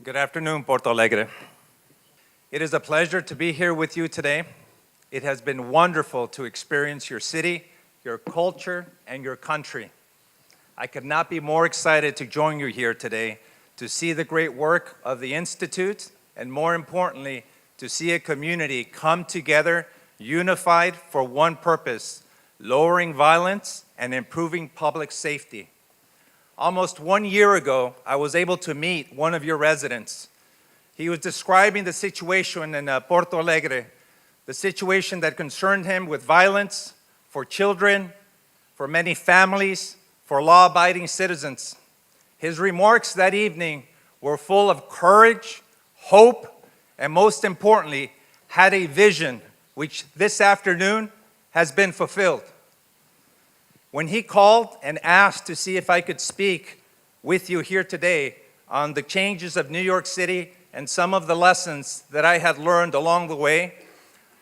Good afternoon, Porto Alegre. It is a pleasure to be here with you today. It has been wonderful to experience your city, your culture, and your country. I could not be more excited to join you here today to see the great work of the Institute, and more importantly, to see a community come together, unified for one purpose: lowering violence and improving public safety. Almost 1 year ago, I was able to meet one of your residents. He was describing the situation in Porto Alegre, the situation that concerned him with violence for children, for many families, for law-abiding citizens. His remarks that evening were full of courage, hope, and most importantly, had a vision which this afternoon has been fulfilled. When he called and asked to see if I could speak with you here today on the changes of New York City and some of the lessons that I had learned along the way,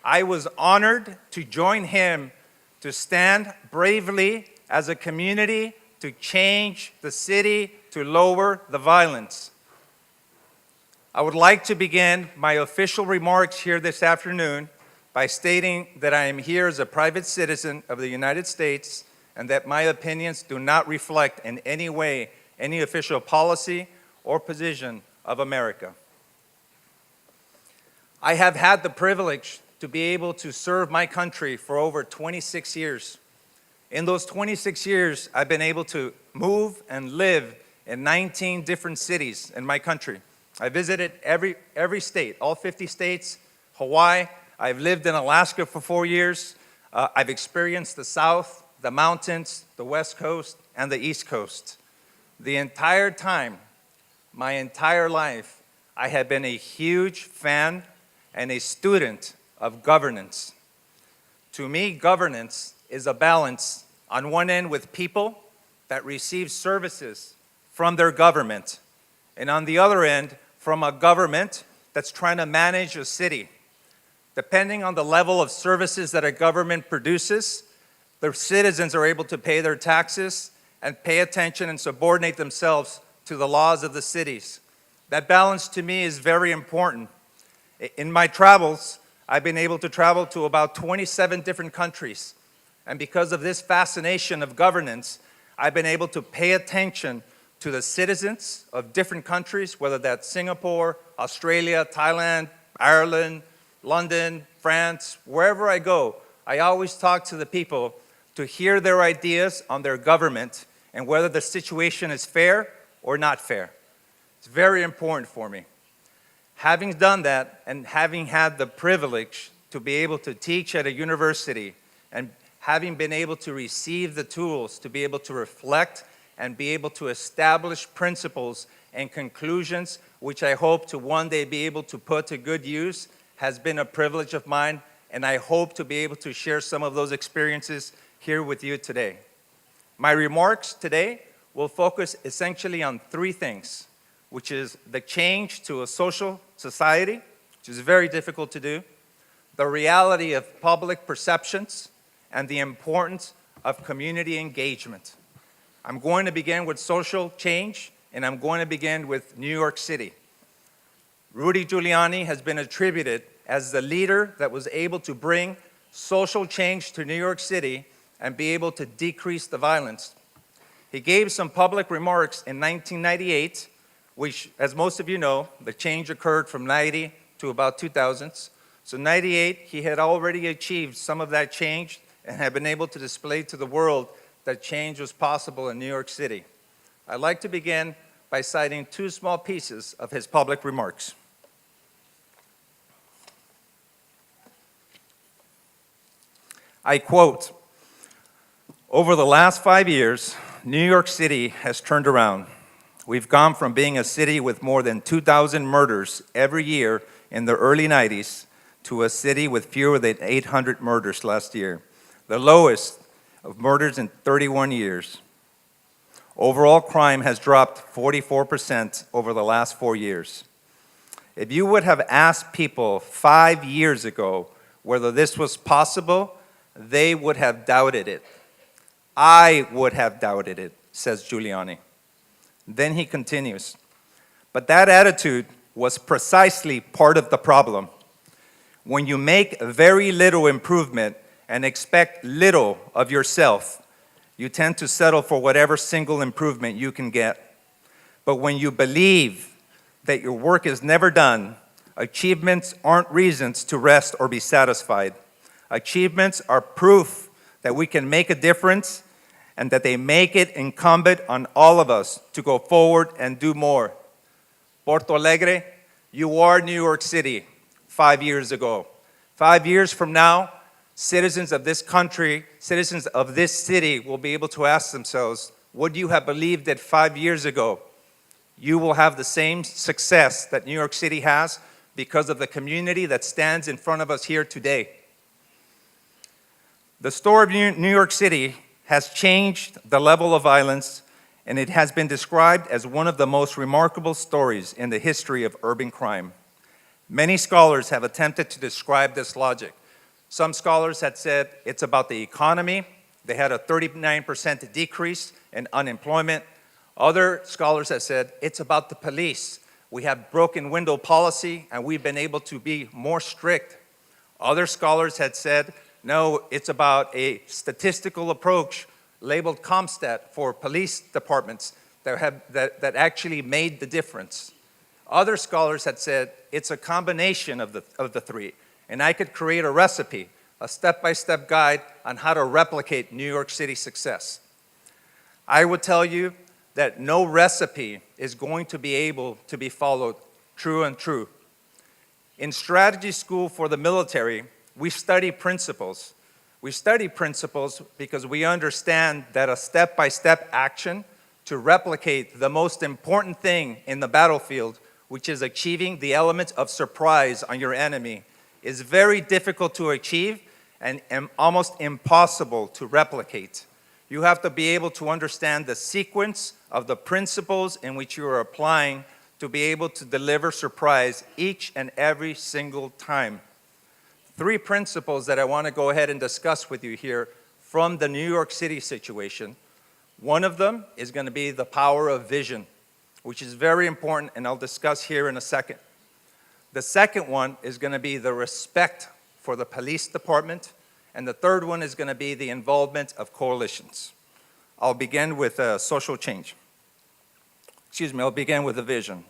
I was honored to join him to stand bravely as a community to change the city, to lower the violence. I would like to begin my official remarks here this afternoon by stating that I am here as a private citizen of the United States and that my opinions do not reflect in any way any official policy or position of America. I have had the privilege to be able to serve my country for over 26 years. In those 26 years, I've been able to move and live in 19 different cities in my country. I visited every state, all 50 states, Hawaii. I've lived in Alaska for 4 years. I've experienced the South, the mountains, the West Coast, and the East Coast. The entire time, my entire life, I have been a huge fan and a student of governance. To me, governance is a balance on one end with people that receive services from their government, and on the other end, from a government that's trying to manage a city. Depending on the level of services that a government produces, the citizens are able to pay their taxes and pay attention and subordinate themselves to the laws of the cities. That balance to me is very important. In my travels, I've been able to travel to about 27 different countries. And because of this fascination of governance, I've been able to pay attention to the citizens of different countries, whether that's Singapore, Australia, Thailand, Ireland, London, France, wherever I go, I always talk to the people to hear their ideas on their government and whether the situation is fair or not fair. It's very important for me. Having done that and having had the privilege to be able to teach at a university and having been able to receive the tools to be able to reflect and be able to establish principles and conclusions which I hope to one day be able to put to good use has been a privilege of mine, and I hope to be able to share some of those experiences here with you today. My remarks today will focus essentially on three things, which is the change to a social society, which is very difficult to do, the reality of public perceptions, and the importance of community engagement. I'm going to begin with social change, and I'm going to begin with New York City. Rudy Giuliani has been attributed as the leader that was able to bring social change to New York City and be able to decrease the violence. He gave some public remarks in 1998, which, as most of you know, the change occurred from 90 to about 2000. So 98, he had already achieved some of that change and had been able to display to the world that change was possible in New York City. I'd like to begin by citing two small pieces of his public remarks. I quote, "Over the last 5 years, New York City has turned around. We've gone from being a city with more than 2,000 murders every year in the early 90s to a city with fewer than 800 murders last year, the lowest of murders in 31 years. Overall crime has dropped 44% over the last 4 years. If you would have asked people 5 years ago whether this was possible, they would have doubted it. I would have doubted it," says Giuliani. Then he continues, But that attitude was precisely part of the problem. When you make very little improvement and expect little of yourself, you tend to settle for whatever single improvement you can get. But when you believe that your work is never done, achievements aren't reasons to rest or be satisfied. Achievements are proof that we can make a difference and that they make it incumbent on all of us to go forward and do more. Porto Alegre, you are New York City 5 years ago. 5 years from now, citizens of this country, citizens of this city will be able to ask themselves, would you have believed that 5 years ago you will have the same success that New York City has because of the community that stands in front of us here today? The story of New York City has changed the level of violence, and it has been described as one of the most remarkable stories in the history of urban crime. Many scholars have attempted to describe this logic. Some scholars had said it's about the economy. They had a 39% decrease in unemployment. Other scholars have said it's about the police. We have broken window policy, and we've been able to be more strict. Other scholars had said, no, it's about a statistical approach labeled CompStat for police departments that actually made the difference. Other scholars had said it's a combination of the three, and I could create a recipe, a step-by-step guide on how to replicate New York City success. I would tell you that no recipe is going to be able to be followed true and true. In strategy school for the military, we study principles. We study principles because we understand that a step-by-step action to replicate the most important thing in the battlefield, which is achieving the element of surprise on your enemy, is very difficult to achieve and almost impossible to replicate. You have to be able to understand the sequence of the principles in which you are applying to be able to deliver surprise each and every single time. 3 principles that I want to go ahead and discuss with you here from the New York City situation. One of them is going to be the power of vision, which is very important, and I'll discuss here in a second. The second one is going to be the respect for the police department, and the third one is going to be the involvement of coalitions. I'll begin with social change. I'll begin with the vision.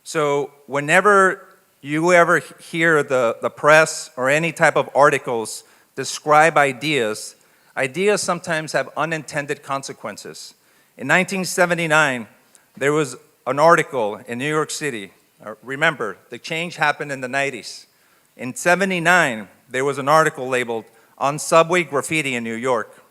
So whenever you ever hear the press or any type of articles describe ideas, ideas sometimes have unintended consequences. In 1979, there was an article in New York City. Remember, the change happened in the 90s. In 79, there was an article labeled "On Subway Graffiti in New York."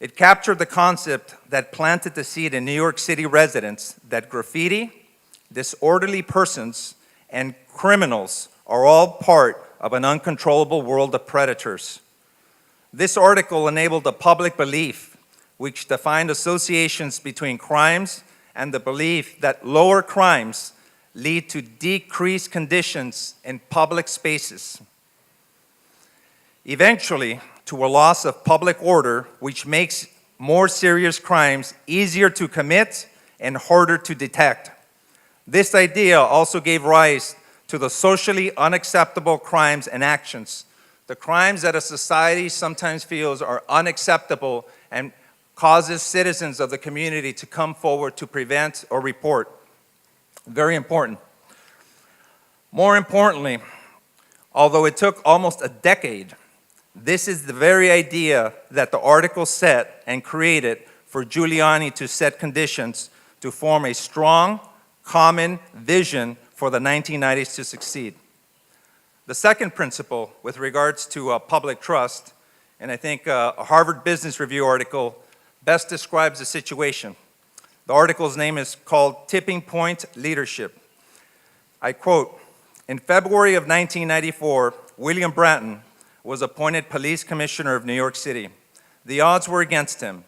It captured the concept that planted the seed in New York City residents that graffiti, disorderly persons, and criminals are all part of an uncontrollable world of predators. This article enabled a public belief which defined associations between crimes and the belief that lower crimes lead to decreased conditions in public spaces. Eventually, to a loss of public order, which makes more serious crimes easier to commit and harder to detect. This idea also gave rise to the socially unacceptable crimes and actions, the crimes that a society sometimes feels are unacceptable and causes citizens of the community to come forward to prevent or report. Very important. More importantly, although it took almost a decade, this is the very idea that the article set and created for Giuliani to set conditions to form a strong, common vision for the 1990s to succeed. The second principle with regards to public trust, and I think a Harvard Business Review article best describes the situation. The article's name is called "Tipping Point Leadership." I quote, "In February of 1994, William Bratton was appointed police commissioner of New York City. The odds were against him.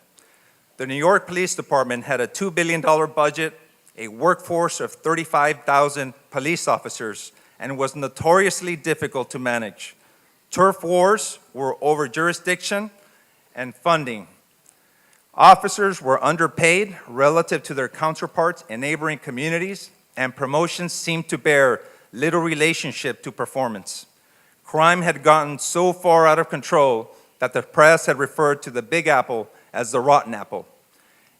The New York Police Department had a $2 billion budget, a workforce of 35,000 police officers, and was notoriously difficult to manage. Turf wars were over jurisdiction and funding. Officers were underpaid relative to their counterparts in neighboring communities, and promotions seemed to bear little relationship to performance. Crime had gotten so far out of control that the press had referred to the Big Apple as the rotten apple.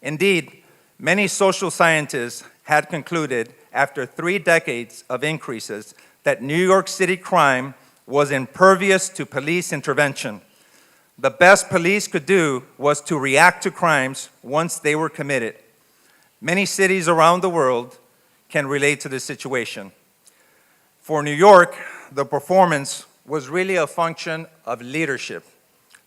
Indeed, many social scientists had concluded after 3 decades of increases that New York City crime was impervious to police intervention. The best police could do was to react to crimes once they were committed. Many cities around the world can relate to this situation. For New York, the performance was really a function of leadership.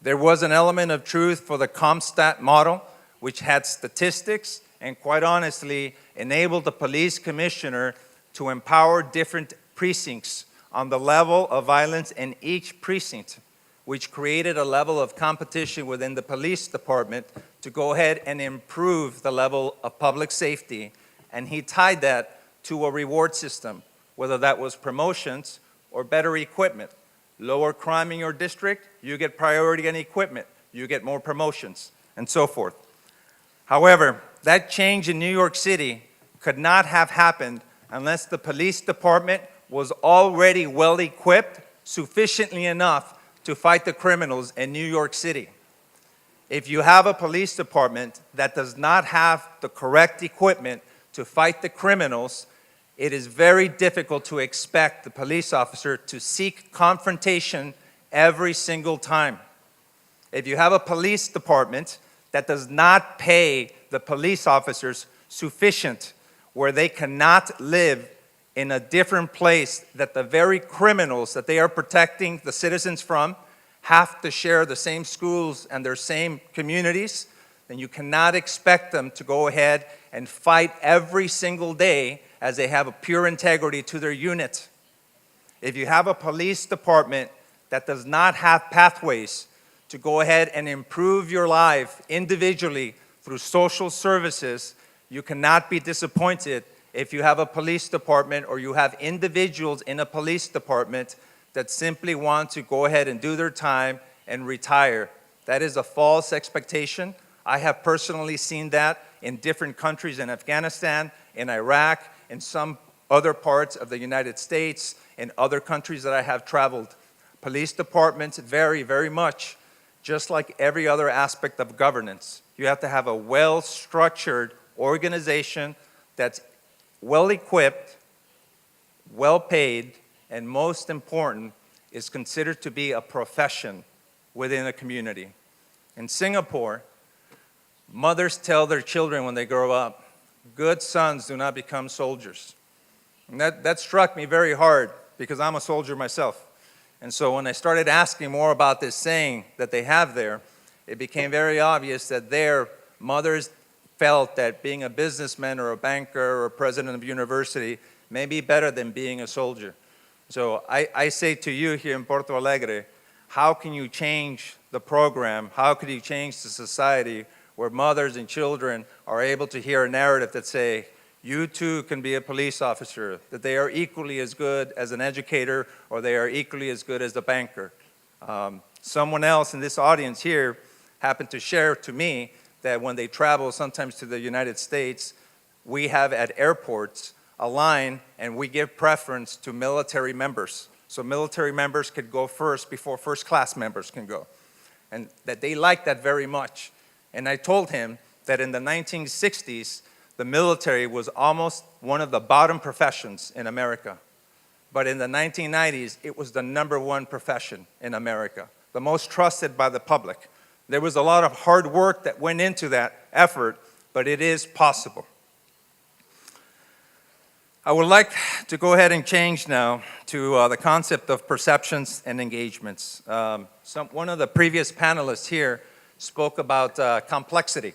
There was an element of truth for the CompStat model, which had statistics and, quite honestly, enabled the police commissioner to empower different precincts on the level of violence in each precinct, which created a level of competition within the police department to go ahead and improve the level of public safety. And he tied that to a reward system, whether that was promotions or better equipment. Lower crime in your district, you get priority on equipment, you get more promotions, and so forth. However, that change in New York City could not have happened unless the police department was already well equipped sufficiently enough to fight the criminals in New York City. If you have a police department that does not have the correct equipment to fight the criminals, it is very difficult to expect the police officer to seek confrontation every single time. If you have a police department that does not pay the police officers sufficient, where they cannot live in a different place that the very criminals that they are protecting the citizens from have to share the same schools and their same communities, then you cannot expect them to go ahead and fight every single day as they have a pure integrity to their unit. If you have a police department that does not have pathways to go ahead and improve your life individually through social services, you cannot be disappointed if you have a police department or you have individuals in a police department that simply want to go ahead and do their time and retire. That is a false expectation. I have personally seen that in different countries, in Afghanistan, in Iraq, in some other parts of the United States, in other countries that I have traveled. Police departments vary very much, just like every other aspect of governance. You have to have a well-structured organization that's well-equipped, well-paid, and most important, is considered to be a profession within a community. In Singapore, mothers tell their children when they grow up, good sons do not become soldiers. And that struck me very hard because I'm a soldier myself. And so when I started asking more about this saying that they have there, it became very obvious that their mothers felt that being a businessman or a banker or a president of a university may be better than being a soldier. So I say to you here in Porto Alegre, how can you change the program? How can you change the society where mothers and children are able to hear a narrative that say, you too can be a police officer, that they are equally as good as an educator or they are equally as good as a banker. Someone else in this audience here happened to share to me that when they travel sometimes to the United States, we have at airports a line and we give preference to military members. So military members could go first before first class members can go. And that they like that very much. And I told him that in the 1960s, the military was almost one of the bottom professions in America. But in the 1990s, it was the #1 profession in America, the most trusted by the public. There was a lot of hard work that went into that effort, but it is possible. I would like to go ahead and change now to the concept of perceptions and engagements. One of the previous panelists here spoke about complexity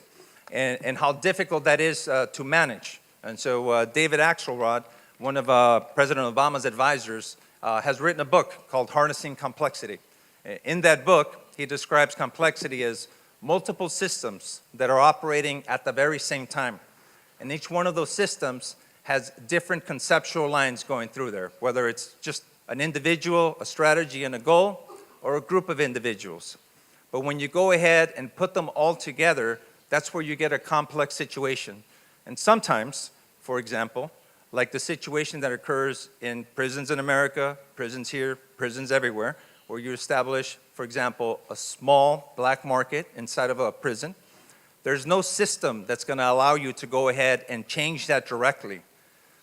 and how difficult that is to manage. And so David Axelrod, one of President Obama's advisors, has written a book called Harnessing Complexity. In that book, he describes complexity as multiple systems that are operating at the very same time. And each one of those systems has different conceptual lines going through there, whether it's just an individual, a strategy, and a goal, or a group of individuals. But when you go ahead and put them all together, That's where you get a complex situation. And sometimes, for example, like the situation that occurs in prisons in America, prisons here, prisons everywhere, where you establish, for example, a small black market inside of a prison, there's no system that's going to allow you to go ahead and change that directly.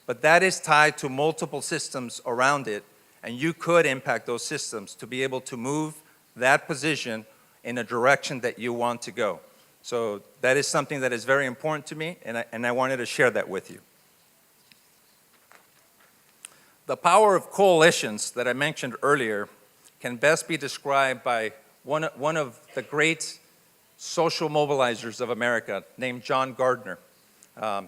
But that is tied to multiple systems around it, and you could impact those systems to be able to move that position in a direction that you want to go. So that is something that is very important to me, and I wanted to share that with you. The power of coalitions that I mentioned earlier can best be described by one of the great social mobilizers of America named John Gardner.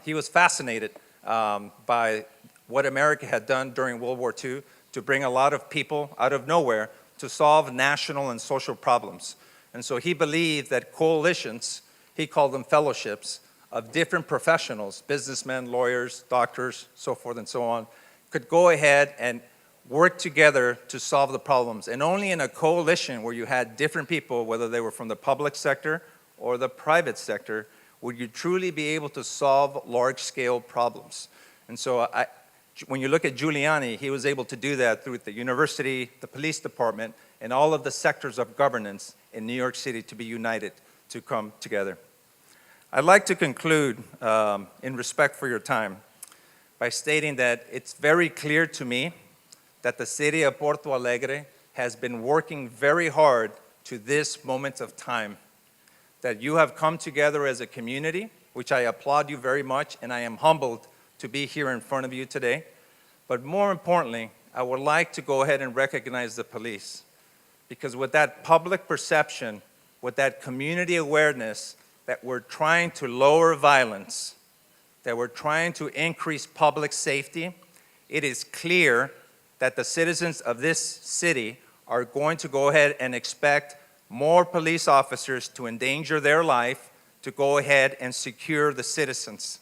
He was fascinated by what America had done during World War II to bring a lot of people out of nowhere to solve national and social problems. And so he believed that coalitions, he called them fellowships, of different professionals, businessmen, lawyers, doctors, so forth and so on, could go ahead and work together to solve the problems. And only in a coalition where you had different people, whether they were from the public sector or the private sector, would you truly be able to solve large-scale problems. And so when you look at Giuliani, he was able to do that through the university, the police department, and all of the sectors of governance in New York City to be united, to come together. I'd like to conclude, in respect for your time, by stating that it's very clear to me that the city of Porto Alegre has been working very hard to this moment of time, that you have come together as a community, which I applaud you very much, and I am humbled to be here in front of you today. But more importantly, I would like to go ahead and recognize the police, because with that public perception, with that community awareness that we're trying to lower violence, that we're trying to increase public safety, it is clear that the citizens of this city are going to go ahead and expect more police officers to endanger their life to go ahead and secure the citizens.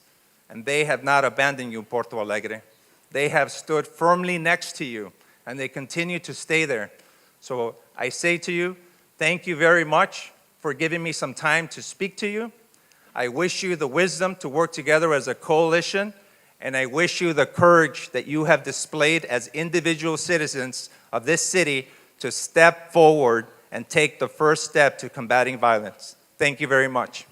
And they have not abandoned you, Porto Alegre. They have stood firmly next to you, and they continue to stay there. So I say to you, thank you very much for giving me some time to speak to you. I wish you the wisdom to work together as a coalition, and I wish you the courage that you have displayed as individual citizens of this city to step forward and take the first step to combating violence. Thank you very much.